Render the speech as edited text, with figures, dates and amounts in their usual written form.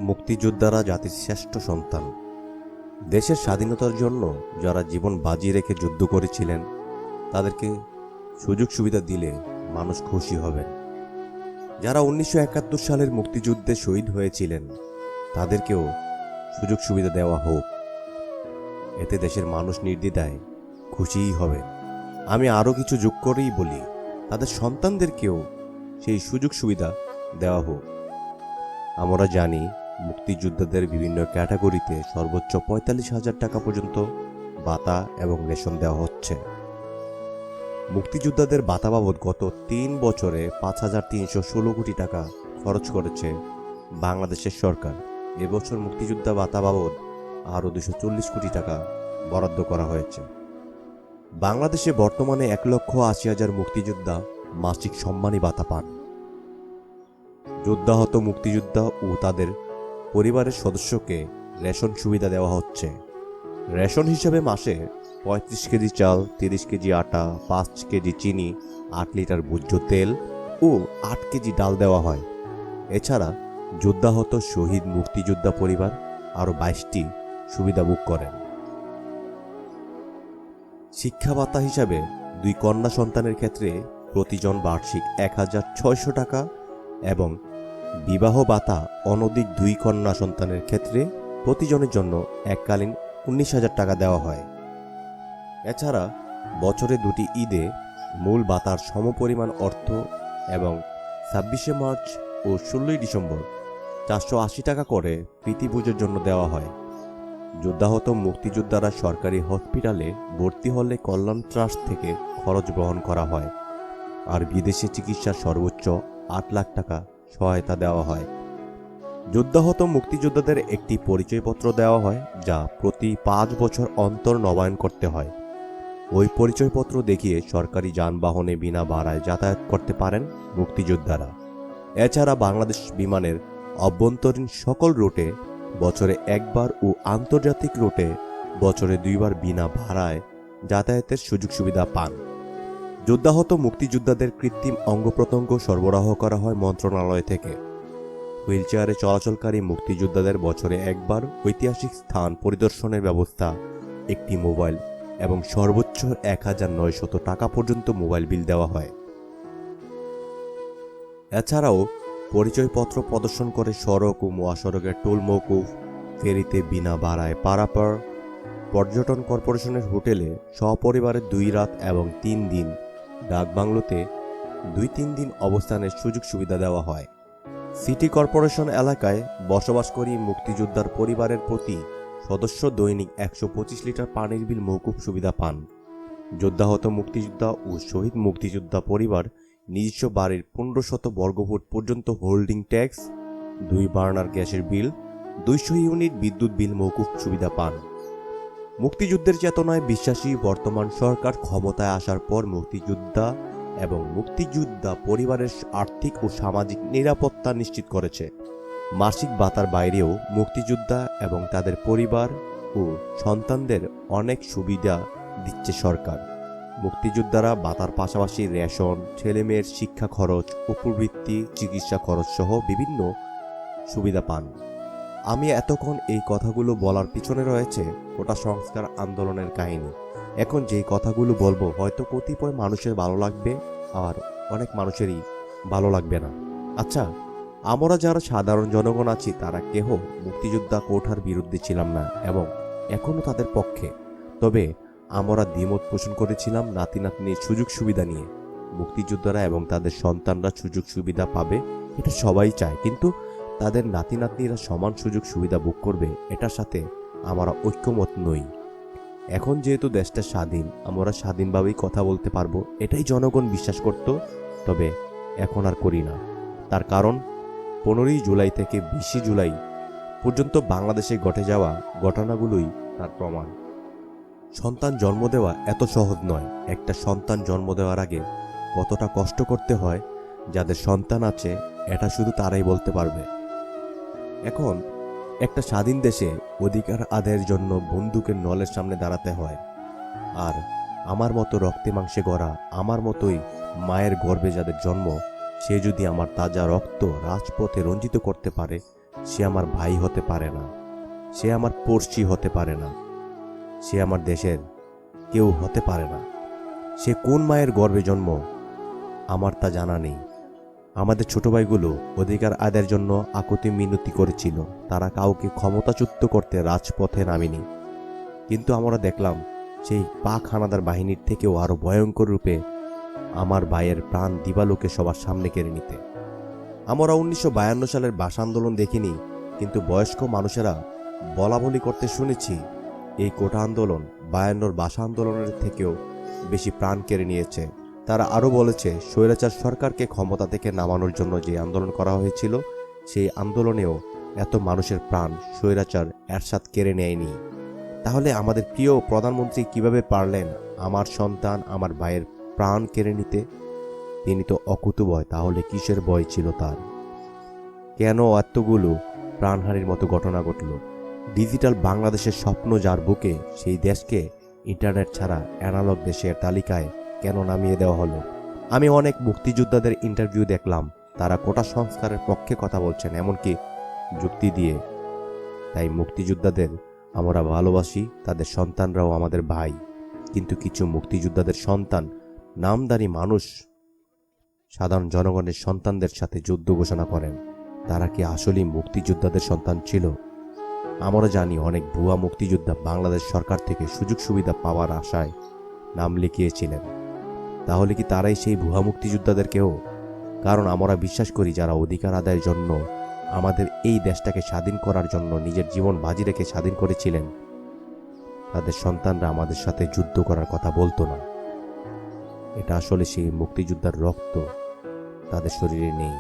মুক্তিযোদ্ধারা জাতির শ্রেষ্ঠ সন্তান। দেশের স্বাধীনতার জন্য যারা জীবন বাজি রেখে যুদ্ধ করেছিলেন তাদেরকে সুযোগ সুবিধা দিলে মানুষ খুশি হবেন। যারা 1971 সালের মুক্তিযুদ্ধে শহীদ হয়েছিলেন তাদেরকেও সুযোগ সুবিধা দেওয়া হোক। এতে দেশের মানুষ নির্দ্বিধায় খুশিই হবে। আমি আরও কিছু যোগ করেই বলি, তাদের সন্তানদেরকেও সেই সুযোগ সুবিধা দেওয়া হোক। আমরা জানি মুক্তিযোদ্ধাদের বিভিন্ন ক্যাটাগরিতে সর্বোচ্চ 45,000 টাকা পর্যন্ত ভাতা এবং রেশন দেওয়া হচ্ছে। মুক্তিযোদ্ধাদের ভাতা বাবদ গত 3 বছরে 5,316 কোটি টাকা খরচ করেছে বাংলাদেশের সরকার। এবছর মুক্তিযোদ্ধা ভাতা বাবদ আরও 240 কোটি টাকা বরাদ্দ করা হয়েছে। বাংলাদেশে বর্তমানে 1,80,000 মুক্তিযোদ্ধা মাসিক সম্মানী ভাতা পান। যোদ্ধাহত মুক্তিযোদ্ধা ও তাদের পরিবারের সদস্যকে রেশন সুবিধা দেওয়া হচ্ছে। রেশন হিসেবে মাসে 35 কেজি চাল, 30 কেজি আটা, 5 কেজি চিনি, 8 লিটার ভোজ্য তেল ও 8 কেজি ডাল দেওয়া হয়। এছাড়া যোদ্ধাহত শহীদ মুক্তিযোদ্ধা পরিবার আরও 22টি সুবিধা ভোগ করেন। শিক্ষা ভাতা হিসাবে 2 কন্যা সন্তানের ক্ষেত্রে প্রতিজন বার্ষিক 1,600 টাকা এবং বিবাহ ভাতা অনধিক 2 কন্যা সন্তানের ক্ষেত্রে প্রতিজনের জন্য এককালীন 19,000 টাকা দেওয়া হয়। এছাড়া বছরে 2টি ঈদে মূল ভাতার সমপরিমাণ অর্থ এবং 26শে মার্চ ও 16ই ডিসেম্বর 480 টাকা করে প্রীতি পুজোর জন্য দেওয়া হয়। যোদ্ধাহত মুক্তিযোদ্ধারা সরকারি হসপিটালে ভর্তি হলে কল্যাণ ট্রাস্ট থেকে খরচ বহন করা হয়, আর বিদেশে চিকিৎসার সর্বোচ্চ 8 লাখ টাকা সহায়তা দেওয়া হয়। যোদ্ধাহত মুক্তিযোদ্ধাদের একটি পরিচয়পত্র দেওয়া হয়, যা প্রতি 5 বছর অন্তর নবায়ন করতে হয়। ওই পরিচয়পত্র দেখিয়ে সরকারি যানবাহনে বিনা ভাড়ায় যাতায়াত করতে পারেন মুক্তিযোদ্ধারা। এছাড়া বাংলাদেশ বিমানের অভ্যন্তরীণ সকল রুটে বছরে একবার ও আন্তর্জাতিক রুটে বছরে 2 বার বিনা ভাড়ায় যাতায়াতের সুযোগ সুবিধা পান। যোদ্ধাহত মুক্তিযোদ্ধাদের কৃত্রিম অঙ্গ প্রত্যঙ্গ সরবরাহ করা হয় মন্ত্রণালয় থেকে। হুইলচেয়ারে চলাচলকারী মুক্তিযোদ্ধাদের বছরে একবার ঐতিহাসিক স্থান পরিদর্শনের ব্যবস্থা, একটি মোবাইল এবং সর্বোচ্চ 1,900 টাকা পর্যন্ত মোবাইল বিল দেওয়া হয়। এছাড়াও পরিচয়পত্র প্রদর্শন করে সড়ক ও মহাসড়কের টোল মওকুফ, ফেরিতে বিনা ভাড়ায় পারাপার, পর্যটন কর্পোরেশনের হোটেলে সপরিবারে 2 রাত এবং 3 দিন, ডাকবাংলোতে 2-3 দিন অবস্থানের সুযোগ সুবিধা দেওয়া হয়। সিটি কর্পোরেশন এলাকায় বসবাসকারী মুক্তিযোদ্ধার পরিবারের প্রতি সদস্য দৈনিক 125 লিটার পানির বিল মওকুফ সুবিধা পান। যোদ্ধাহত মুক্তিযোদ্ধা ও শহীদ মুক্তিযোদ্ধা পরিবার নিজস্ব বাড়ির 1500 বর্গফুট পর্যন্ত হোল্ডিং ট্যাক্স, 2 বার্নার গ্যাসের বিল, 200 ইউনিট বিদ্যুৎ বিল মওকুফ সুবিধা পান। মুক্তিযুদ্ধের চেতনায় বিশ্বাসী বর্তমান সরকার ক্ষমতায় আসার পর মুক্তিযোদ্ধা এবং মুক্তিযোদ্ধা পরিবারের আর্থিক ও সামাজিক নিরাপত্তা নিশ্চিত করেছে। মাসিক ভাতার বাইরেও মুক্তিযোদ্ধা এবং তাদের পরিবার ও সন্তানদের অনেক সুবিধা দিচ্ছে সরকার। মুক্তিযোদ্ধারা ভাতার পাশাপাশি রেশন, ছেলেমেয়ের শিক্ষা খরচ, উপবৃত্তি, চিকিৎসা খরচ সহ বিভিন্ন সুবিধা পান। আমি এতক্ষণ এই কথাগুলো বলার পিছনে রয়েছে কোটা সংস্কার আন্দোলনের কাহিনী। এখন যেই কথাগুলো বলবো হয়তো কতিপয় মানুষের ভালো লাগবে, আর অনেক মানুষেরই ভালো লাগবে না। আচ্ছা, আমরা যারা সাধারণ জনগণ আছি তারা কেহ মুক্তিযোদ্ধা কোঠার বিরুদ্ধে ছিলাম না এবং এখনও তাদের পক্ষে। তবে আমরা দ্বিমত পোষণ করেছিলাম নাতি নাতনির সুযোগ সুবিধা নিয়ে। মুক্তিযোদ্ধারা এবং তাদের সন্তানরা সুযোগ সুবিধা পাবে এটা সবাই চায়, কিন্তু তাদের নাতি নাতনিরা সমান সুযোগ সুবিধা ভোগ করবে এটার সাথে আমরা ঐক্যমত নই। এখন যেহেতু দেশটা স্বাধীন, আমরা স্বাধীনভাবেই কথা বলতে পারবো এটাই জনগণ বিশ্বাস করত, তবে এখন আর করি না। তার কারণ 15ই জুলাই থেকে 20 জুলাই পর্যন্ত বাংলাদেশে ঘটে যাওয়া ঘটনাগুলোই তার প্রমাণ। সন্তান জন্ম দেওয়া এত সহজ নয়। একটা সন্তান জন্ম দেওয়ার আগে কতটা কষ্ট করতে হয় যাদের সন্তান আছে এটা শুধু তারাই বলতে পারবে। এখন একটা স্বাধীন দেশে অধিকার আদায়ের জন্য বন্দুকের নলের সামনে দাঁড়াতে হয়। আর আমার মতো রক্তে মাংসে গড়া, আমার মতোই মায়ের গর্ভে যাদের জন্ম, সে যদি আমার তাজা রক্ত রাজপথে রঞ্জিত করতে পারে সে আমার ভাই হতে পারে না, সে আমার পড়শি হতে পারে না, সে আমার দেশের কেউ হতে পারে না। সে কোন মায়ের গর্ভে জন্ম আমার তা জানা নেই। আমাদের ছোট ভাইগুলো অধিকার আদায়ের জন্য আকুতি মিনতি করেছিল, তারা কাউকে ক্ষমতাচ্যুত করতে রাজপথে নামেনি। কিন্তু আমরা দেখলাম সেই পাক হানাদার বাহিনীর থেকেও আরো ভয়ঙ্কর রূপে আমার ভাইয়ের প্রাণ দিবালোকে সবার সামনে কেড়ে নিতে। আমরা 1952 সালের ভাষা আন্দোলন দেখিনি, কিন্তু বয়স্ক মানুষেরা বলা বলি করতে শুনেছি এই কোটা আন্দোলন 52 ভাষা আন্দোলনের থেকেও বেশি প্রাণ কেড়ে নিয়েছে। তারা আরও বলেছে স্বৈরাচার সরকারকে ক্ষমতা থেকে নামানোর জন্য যে আন্দোলন করা হয়েছিল সেই আন্দোলনেও এত মানুষের প্রাণ স্বৈরাচার এরশাদ কেড়ে নেয়নি। তাহলে আমাদের প্রিয় প্রধানমন্ত্রী কিভাবে পারলেন আমার সন্তান আমার ভাইয়ের প্রাণ কেড়ে নিতে? তিনি তো অকুতোভয়, তাহলে কিসের ভয় ছিল তার? কেন এতগুলো প্রাণহানির মতো ঘটনা ঘটল? ডিজিটাল বাংলাদেশের স্বপ্ন যার বুকে, সেই দেশকে ইন্টারনেট ছাড়া অ্যানালগ দেশের তালিকায় কেন নামিয়ে দেওয়া হলো? আমি অনেক মুক্তিযোদ্ধাদের ইন্টারভিউ দেখলাম, তারা কোটা সংস্কারের পক্ষে কথা বলছেন, এমনকি যুক্তি দিয়ে। তাই মুক্তিযোদ্ধাদের আমরা ভালোবাসি, তাদের সন্তানরাও আমাদের ভাই। কিন্তু কিছু মুক্তিযোদ্ধাদের সন্তান নামধারী মানুষ সাধারণ জনগণের সন্তানদের সাথে যুদ্ধ ঘোষণা করেন। তারা কি আসলেই মুক্তিযোদ্ধাদের সন্তান ছিল? আমরা জানি অনেক ভুয়া মুক্তিযোদ্ধা বাংলাদেশ সরকার থেকে সুযোগ সুবিধা পাওয়ার আশায় নাম লিখিয়েছিলেন। তাহলে কি তারাই সেই ভুয়া মুক্তিযোদ্ধাদের কেউ? কারণ আমরা বিশ্বাস করি যারা অধিকার আদায়ের জন্য আমাদের এই দেশটাকে স্বাধীন করার জন্য নিজের জীবন বাজি রেখে স্বাধীন করেছিলেন, তাদের সন্তানরা আমাদের সাথে যুদ্ধ করার কথা বলতো না। এটা আসলে সেই মুক্তিযোদ্ধার রক্ত তাদের শরীরে নেই।